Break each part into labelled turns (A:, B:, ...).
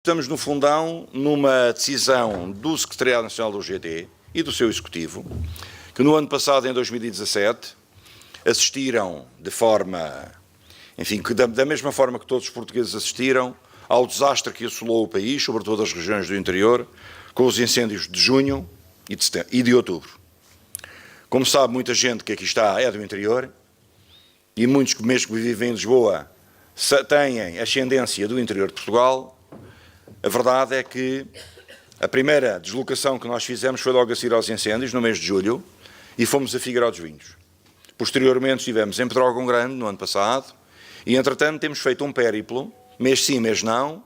A: Estamos, no fundão, numa decisão do Secretariado Nacional do UGT e do seu Executivo, que no ano passado, em 2017, assistiram de forma, enfim, da mesma forma que todos os portugueses assistiram ao desastre que assolou o país, sobretudo as regiões do interior, com os incêndios de junho e de outubro. Como sabe, muita gente que aqui está é do interior e muitos que mesmo que vivem em Lisboa têm ascendência do interior de Portugal. A verdade é que a primeira deslocação que nós fizemos foi logo a seguir aos incêndios, no mês de julho, e fomos a Figueiró dos Vinhos. Posteriormente estivemos em Pedrógão Grande, no ano passado, e entretanto temos feito um périplo, mês sim, mês não,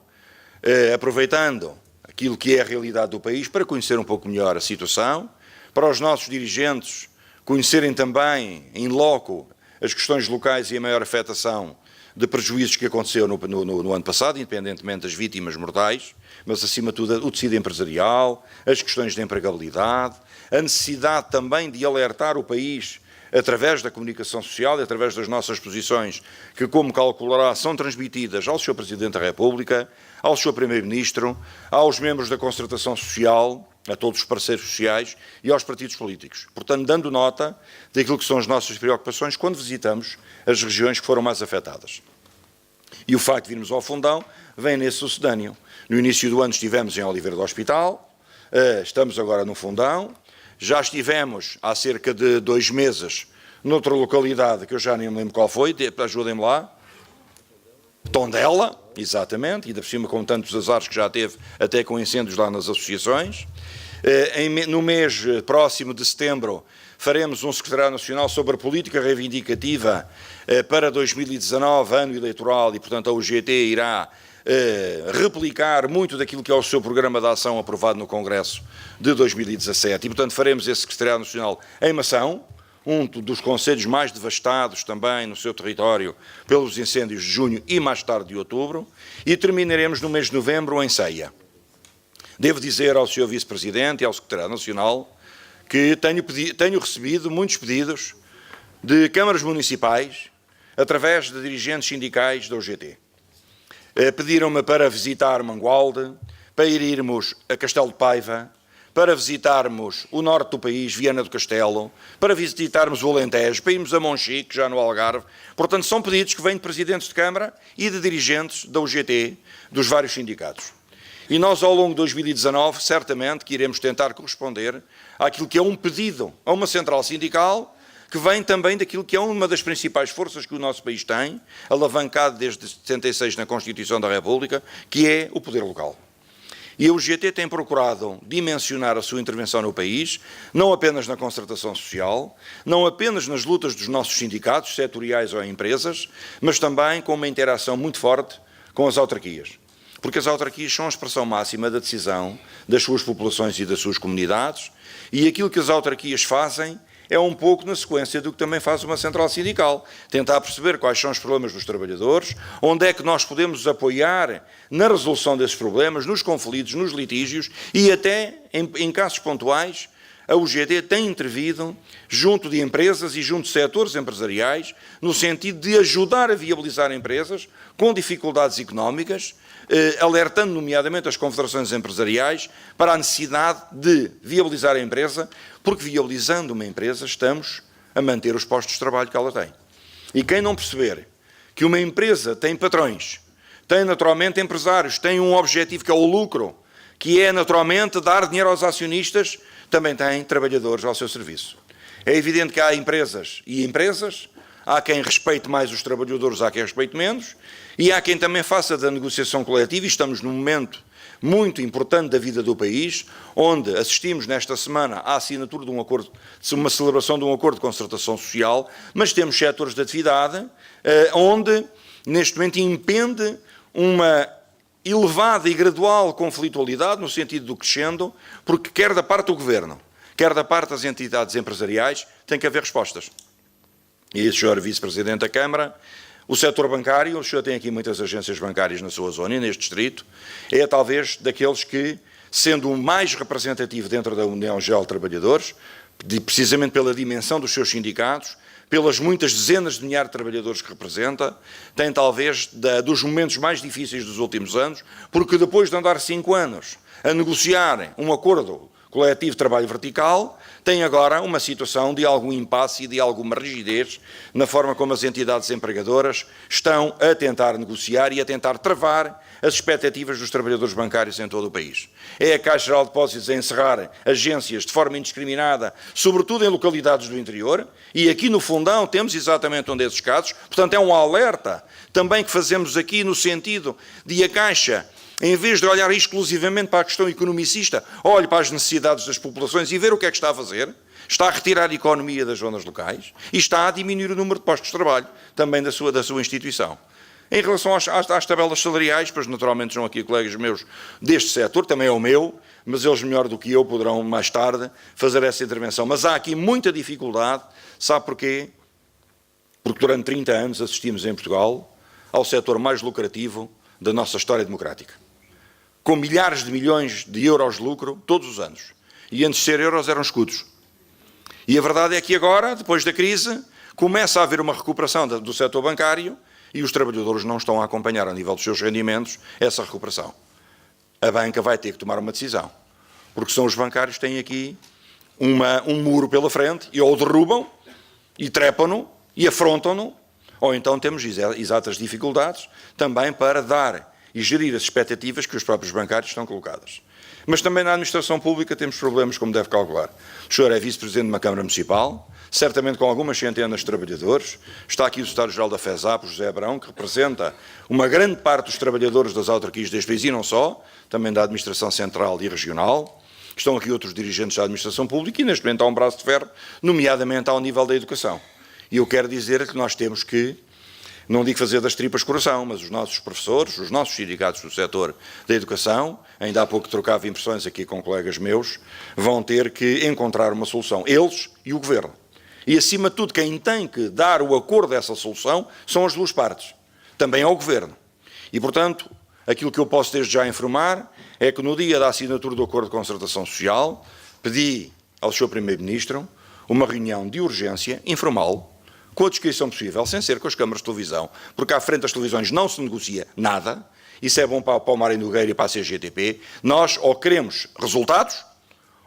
A: aproveitando aquilo que é a realidade do país para conhecer um pouco melhor a situação, para os nossos dirigentes conhecerem também, em loco, as questões locais e a maior afetação de prejuízos que aconteceu no ano passado, independentemente das vítimas mortais, mas acima de tudo o tecido empresarial, as questões de empregabilidade, a necessidade também de alertar o país através da comunicação social e através das nossas posições, que, como calculará, são transmitidas ao Sr. Presidente da República, ao Sr. Primeiro-Ministro, aos membros da Concertação Social, a todos os parceiros sociais e aos partidos políticos. Portanto, dando nota daquilo que são as nossas preocupações quando visitamos as regiões que foram mais afetadas. E o facto de virmos ao fundão vem nesse sucedâneo. No início do ano estivemos em Oliveira do Hospital, estamos agora no fundão, já estivemos há cerca de 2 meses noutra localidade que eu já nem me lembro qual foi, ajudem-me lá, Tondela, exatamente, e ainda por cima com tantos azares que já teve, até com incêndios lá nas associações. No mês próximo de setembro faremos um Secretariado Nacional sobre a política reivindicativa para 2019, ano eleitoral, e portanto a UGT irá replicar muito daquilo que é o seu programa de ação aprovado no Congresso de 2017 e portanto faremos esse Secretariado Nacional em Mação, um dos concelhos mais devastados também no seu território pelos incêndios de junho e mais tarde de outubro, e terminaremos no mês de novembro em Ceia. Devo dizer ao Sr. Vice-Presidente e ao Secretariado Nacional que tenho recebido muitos pedidos de câmaras municipais através de dirigentes sindicais da UGT. Pediram-me para visitar Mangualde, para irmos a Castelo de Paiva, para visitarmos o norte do país, Viana do Castelo, para visitarmos o Alentejo, para irmos a Monchique, já no Algarve. Portanto, são pedidos que vêm de presidentes de Câmara e de dirigentes da UGT, dos vários sindicatos. E nós, ao longo de 2019, certamente que iremos tentar corresponder àquilo que é um pedido a uma central sindical, que vem também daquilo que é uma das principais forças que o nosso país tem, alavancado desde 76 na Constituição da República, que é o poder local. E a UGT tem procurado dimensionar a sua intervenção no país, não apenas na concertação social, não apenas nas lutas dos nossos sindicatos, setoriais ou empresas, mas também com uma interação muito forte com as autarquias. Porque as autarquias são a expressão máxima da decisão das suas populações e das suas comunidades, e aquilo que as autarquias fazem é um pouco na sequência do que também faz uma central sindical. Tentar perceber quais são os problemas dos trabalhadores, onde é que nós podemos apoiar na resolução desses problemas, nos conflitos, nos litígios e até, em casos pontuais, a UGT tem intervido junto de empresas e junto de setores empresariais no sentido de ajudar a viabilizar empresas com dificuldades económicas, alertando nomeadamente as confederações empresariais para a necessidade de viabilizar a empresa, porque viabilizando uma empresa estamos a manter os postos de trabalho que ela tem. E quem não perceber que uma empresa tem patrões, tem naturalmente empresários, tem um objetivo que é o lucro, que é naturalmente dar dinheiro aos acionistas, também tem trabalhadores ao seu serviço. É evidente que há empresas e empresas, há quem respeite mais os trabalhadores, há quem respeite menos, e há quem também faça da negociação coletiva, e estamos num momento muito importante da vida do país, onde assistimos nesta semana à assinatura de um acordo, uma celebração de um acordo de concertação social, mas temos setores de atividade onde, neste momento, impende uma elevada e gradual conflitualidade, no sentido do crescendo, porque quer da parte do Governo, quer da parte das entidades empresariais, tem que haver respostas. E o Sr. Vice-Presidente da Câmara, o setor bancário, o senhor tem aqui muitas agências bancárias na sua zona e neste distrito, é talvez daqueles que, sendo o mais representativo dentro da União Geral de Trabalhadores, precisamente pela dimensão dos seus sindicatos, pelas muitas dezenas de milhares de trabalhadores que representa, tem talvez dos momentos mais difíceis dos últimos anos, porque depois de andar 5 anos a negociar um acordo coletivo de trabalho vertical, tem agora uma situação de algum impasse e de alguma rigidez na forma como as entidades empregadoras estão a tentar negociar e a tentar travar as expectativas dos trabalhadores bancários em todo o país. É a Caixa Geral de Depósitos a encerrar agências de forma indiscriminada, sobretudo em localidades do interior, e aqui no Fundão temos exatamente um desses casos. Portanto, é um alerta também que fazemos aqui no sentido de a Caixa, em vez de olhar exclusivamente para a questão economicista, olhe para as necessidades das populações e ver o que é que está a fazer. Está a retirar a economia das zonas locais e está a diminuir o número de postos de trabalho também da sua instituição. Em relação às tabelas salariais, pois naturalmente são aqui colegas meus deste setor, também é o meu, mas eles melhor do que eu poderão mais tarde fazer essa intervenção. Mas há aqui muita dificuldade, sabe porquê? Porque durante 30 anos assistimos em Portugal ao setor mais lucrativo da nossa história democrática, com milhares de milhões de euros de lucro todos os anos. E antes de ser euros eram escudos. E a verdade é que agora, depois da crise, começa a haver uma recuperação do setor bancário e os trabalhadores não estão a acompanhar, a nível dos seus rendimentos, essa recuperação. A banca vai ter que tomar uma decisão, porque são os bancários que têm aqui um muro pela frente e ou o derrubam e trepam-no e afrontam-no, ou então temos exatas dificuldades também para dar e gerir as expectativas que os próprios bancários estão colocadas. Mas também na administração pública temos problemas, como deve calcular. O senhor é vice-presidente de uma Câmara Municipal, certamente com algumas centenas de trabalhadores. Está aqui o secretário-geral da FESAP, José Abrão, que representa uma grande parte dos trabalhadores das autarquias deste país, e não só, também da administração central e regional. Estão aqui outros dirigentes da administração pública e neste momento há um braço de ferro, nomeadamente ao nível da educação. E eu quero dizer que nós temos que, não digo fazer das tripas coração, mas os nossos professores, os nossos sindicatos do setor da educação, ainda há pouco trocava impressões aqui com colegas meus, vão ter que encontrar uma solução, eles e o Governo. E, acima de tudo, quem tem que dar o acordo dessa solução são as duas partes, também é o Governo. E, portanto, aquilo que eu posso desde já informar é que no dia da assinatura do Acordo de Concertação Social, pedi ao Sr. Primeiro-Ministro uma reunião de urgência, informal, com a descrição possível, sem ser com as câmaras de televisão, porque à frente das televisões não se negocia nada, isso é bom para o Mário Nogueira e para a CGTP, nós ou queremos resultados,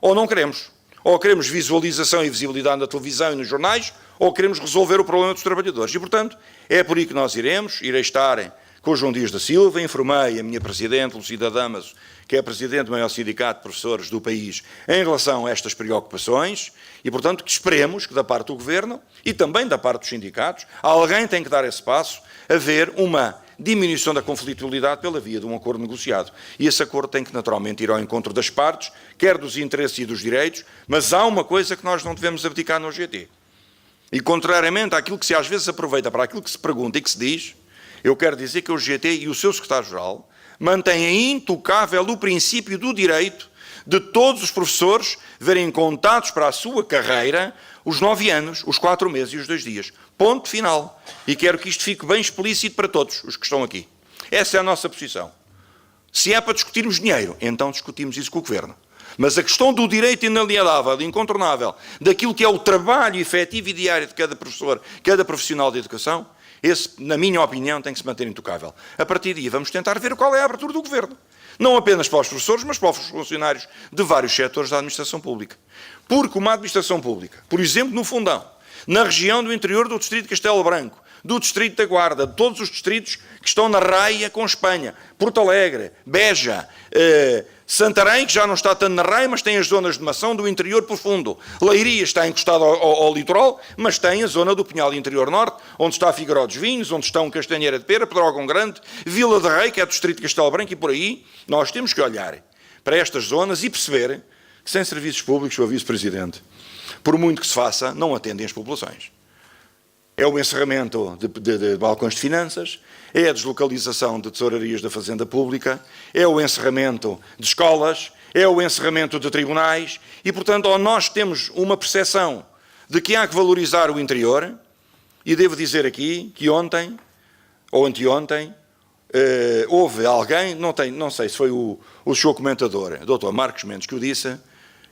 A: ou não queremos. Ou queremos visualização e visibilidade na televisão e nos jornais, ou queremos resolver o problema dos trabalhadores. E, portanto, é por aí que nós irei estar com o João Dias da Silva, informei a minha Presidente, Lucida Damaso, que é a Presidente do maior sindicato de professores do país, em relação a estas preocupações, e, portanto, que esperemos que da parte do Governo, e também da parte dos sindicatos, alguém tem que dar esse passo, haver uma diminuição da conflitualidade pela via de um acordo negociado. E esse acordo tem que naturalmente ir ao encontro das partes, quer dos interesses e dos direitos, mas há uma coisa que nós não devemos abdicar no OGT. E contrariamente àquilo que se às vezes aproveita para aquilo que se pergunta e que se diz, eu quero dizer que o OGT e o seu secretário-geral mantêm intocável o princípio do direito de todos os professores verem contados para a sua carreira os 9 anos, os 4 meses e os 2 dias. Ponto final. E quero que isto fique bem explícito para todos os que estão aqui. Essa é a nossa posição. Se é para discutirmos dinheiro, então discutimos isso com o Governo. Mas a questão do direito inalienável, incontornável, daquilo que é o trabalho efetivo e diário de cada professor, cada profissional de educação, esse, na minha opinião, tem que se manter intocável. A partir daí vamos tentar ver qual é a abertura do Governo. Não apenas para os professores, mas para os funcionários de vários setores da administração pública. Porque uma administração pública, por exemplo, no Fundão, na região do interior do Distrito de Castelo Branco, do Distrito da Guarda, de todos os distritos que estão na raia com Espanha, Porto Alegre, Beja, Santarém, que já não está tanto na raia, mas tem as zonas de Mação do interior profundo. Leiria está encostado ao litoral, mas tem a zona do Pinhal Interior Norte, onde está Figueiró dos Vinhos, onde estão Castanheira de Pera, Pedrógão Grande, Vila de Rei, que é do Distrito de Castelo Branco, e por aí nós temos que olhar para estas zonas e perceber que sem serviços públicos, o Vice-Presidente, por muito que se faça, não atendem as populações. É o encerramento de balcões de finanças, é a deslocalização de tesourarias da Fazenda Pública, é o encerramento de escolas, é o encerramento de tribunais e, portanto, ou nós temos uma percepção de que há que valorizar o interior, e devo dizer aqui que ontem, ou anteontem, houve alguém, não sei se foi o senhor comentador, Dr. Marcos Mendes, que o disse,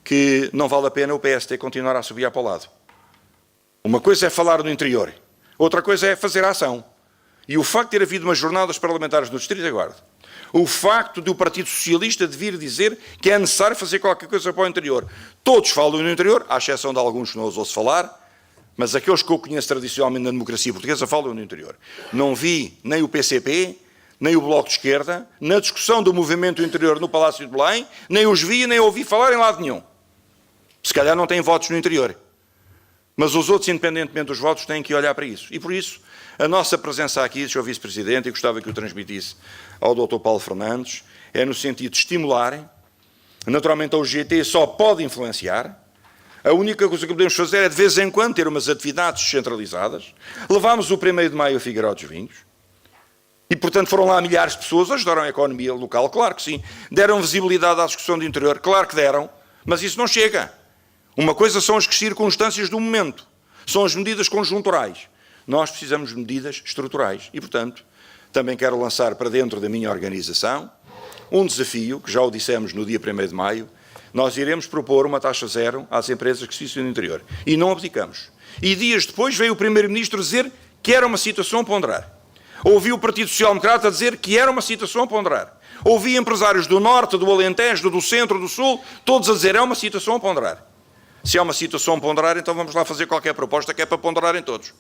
A: que não vale a pena o PST continuar a subir para o lado. Uma coisa é falar no interior, outra coisa é fazer a ação. E o facto de ter havido umas jornadas parlamentares no Distrito da Guarda, o facto do Partido Socialista de vir dizer que é necessário fazer qualquer coisa para o interior. Todos falam no interior, à exceção de alguns que não os ouço falar, mas aqueles que eu conheço tradicionalmente na democracia portuguesa falam no interior. Não vi nem o PCP, nem o Bloco de Esquerda, na discussão do movimento interior no Palácio de Belém, nem os vi, nem ouvi falar em lado nenhum. Se calhar não têm votos no interior. Mas os outros, independentemente dos votos, têm que olhar para isso. E por isso, a nossa presença aqui, Sr. Vice-Presidente, e gostava que o transmitisse ao Dr. Paulo Fernandes, é no sentido de estimular. Naturalmente, a UGT só pode influenciar. A única coisa que podemos fazer é, de vez em quando, ter umas atividades descentralizadas. Levámos o 1º de Maio a Figueiró dos Vinhos. E, portanto, foram lá milhares de pessoas, ajudaram a economia local, claro que sim. Deram visibilidade à discussão do interior, claro que deram, mas isso não chega. Uma coisa são as circunstâncias do momento, são as medidas conjunturais. Nós precisamos de medidas estruturais e, portanto, também quero lançar para dentro da minha organização um desafio, que já o dissemos no dia 1º de Maio, nós iremos propor uma taxa zero às empresas que se situam no interior. E não abdicamos. E dias depois veio o Primeiro-Ministro dizer que era uma situação a ponderar. Ouvi o Partido Social Democrata dizer que era uma situação a ponderar. Ouvi empresários do Norte, do Alentejo, do Centro, do Sul, todos a dizer é uma situação a ponderar. Se é uma situação a ponderar, então vamos lá fazer qualquer proposta que é para ponderar em todos.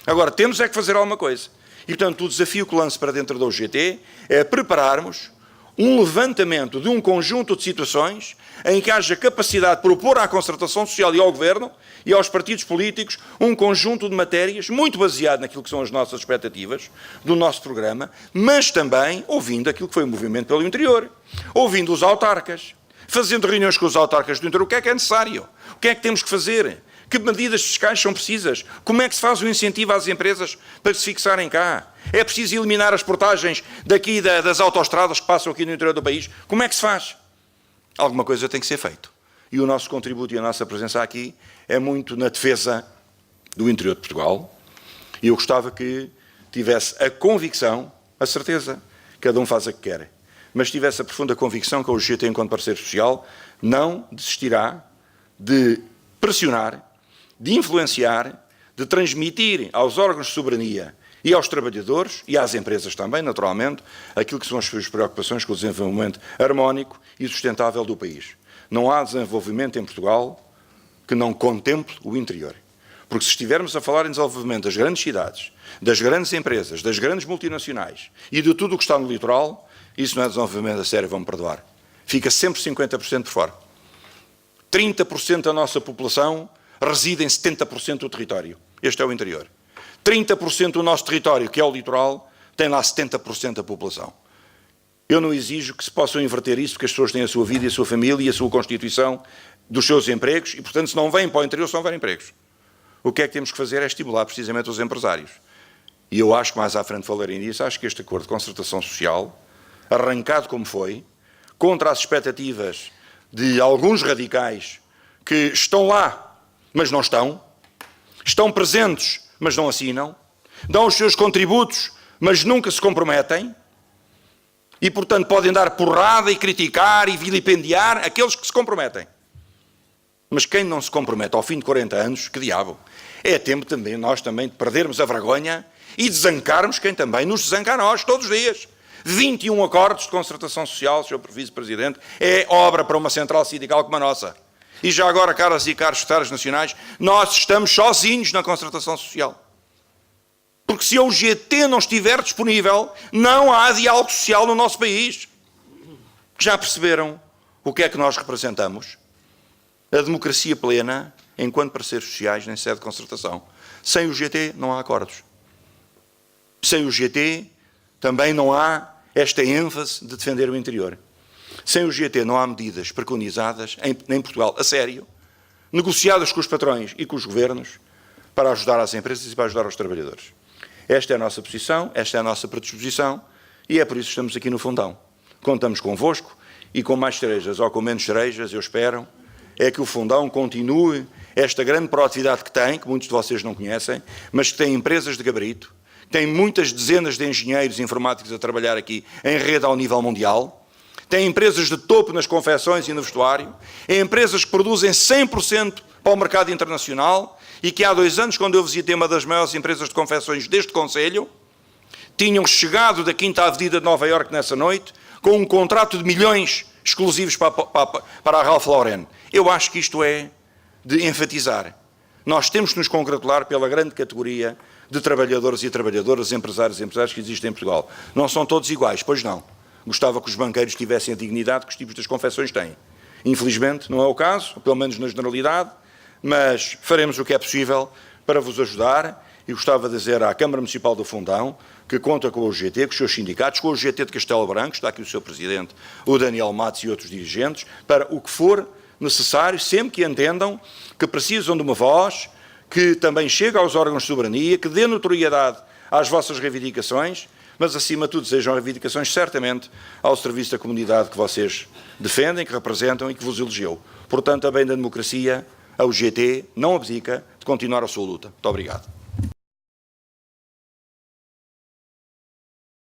A: Agora, temos é que fazer alguma coisa. E, portanto, o desafio que lanço para dentro da UGT é prepararmos um levantamento de um conjunto de situações em que haja capacidade de propor à concertação social e ao Governo e aos partidos políticos um conjunto de matérias muito baseado naquilo que são as nossas expectativas do nosso programa, mas também ouvindo aquilo que foi o movimento pelo interior, ouvindo os autarcas, fazendo reuniões com os autarcas do interior, o que é necessário, o que é que temos que fazer, que medidas fiscais são precisas, como é que se faz o incentivo às empresas para se fixarem cá, é preciso eliminar as portagens daqui das autoestradas que passam aqui no interior do país, como é que se faz? Alguma coisa tem que ser feito. E o nosso contributo e a nossa presença aqui é muito na defesa do interior de Portugal, e eu gostava que tivesse a convicção, a certeza, cada um faz a que quer, mas tivesse a profunda convicção que a UGT, enquanto parceiro social, não desistirá de pressionar, de influenciar, de transmitir aos órgãos de soberania e aos trabalhadores, e às empresas também, naturalmente, aquilo que são as suas preocupações com o desenvolvimento harmónico e sustentável do país. Não há desenvolvimento em Portugal que não contemple o interior. Porque se estivermos a falar em desenvolvimento das grandes cidades, das grandes empresas, das grandes multinacionais e de tudo o que está no litoral, isso não é desenvolvimento a sério, vão-me perdoar. Fica sempre 50% por fora. 30% da nossa população reside em 70% do território. Este é o interior. 30% do nosso território, que é o litoral, tem lá 70% da população. Eu não exijo que se possam inverter isso, porque as pessoas têm a sua vida e a sua família e a sua constituição dos seus empregos, e, portanto, se não vêm para o interior, se não houver empregos. O que é que temos que fazer é estimular precisamente os empresários. E eu acho que mais à frente falarei nisso, acho que este acordo de concertação social, arrancado como foi, contra as expectativas de alguns radicais que estão lá, mas não estão presentes, mas não assinam, dão os seus contributos, mas nunca se comprometem, e, portanto, podem dar porrada e criticar e vilipendiar aqueles que se comprometem. Mas quem não se compromete ao fim de 40 anos, que diabo? É tempo também, nós também, de perdermos a vergonha e de zancarmos quem também nos zanca a nós, todos os dias. 21 acordos de concertação social, Sr. Vice-Presidente, é obra para uma central sindical como a nossa. E já agora, caras e caros secretários nacionais, nós estamos sozinhos na concertação social. Porque se a UGT não estiver disponível, não há diálogo social no nosso país. Já perceberam o que é que nós representamos? A democracia plena, enquanto parceiros sociais, nem sede de concertação. Sem o UGT não há acordos. Sem o UGT também não há esta ênfase de defender o interior. Sem o UGT não há medidas preconizadas, em Portugal, a sério, negociadas com os patrões e com os governos, para ajudar as empresas e para ajudar os trabalhadores. Esta é a nossa posição, esta é a nossa predisposição, e é por isso que estamos aqui no Fundão. Contamos convosco, e com mais cerejas ou com menos cerejas, eu espero, é que o Fundão continue esta grande proatividade que tem, que muitos de vocês não conhecem, mas que tem empresas de gabarito, tem muitas dezenas de engenheiros informáticos a trabalhar aqui em rede ao nível mundial, tem empresas de topo nas confecções e no vestuário, empresas que produzem 100% para o mercado internacional e que há 2 anos, quando eu visitei uma das maiores empresas de confecções deste Conselho, tinham chegado da Quinta Avenida de Nova Iorque nessa noite com um contrato de milhões exclusivos para a Ralph Lauren. Eu acho que isto é de enfatizar. Nós temos que nos congratular pela grande categoria de trabalhadores e trabalhadoras, empresários e empresárias que existem em Portugal. Não são todos iguais, pois não. Gostava que os banqueiros tivessem a dignidade que os tipos das confecções têm. Infelizmente, não é o caso, pelo menos na generalidade, mas faremos o que é possível para vos ajudar e gostava de dizer à Câmara Municipal do Fundão que conta com o UGT, com os seus sindicatos, com o UGT de Castelo Branco, está aqui o seu Presidente, o Daniel Matos e outros dirigentes, para o que for necessário, sempre que entendam que precisam de uma voz que também chegue aos órgãos de soberania, que dê notoriedade às vossas reivindicações, mas acima de tudo sejam reivindicações certamente ao serviço da comunidade que vocês defendem, que representam e que vos elegeu. Portanto, a bem da democracia, a UGT não abdica de continuar a sua luta. Muito obrigado.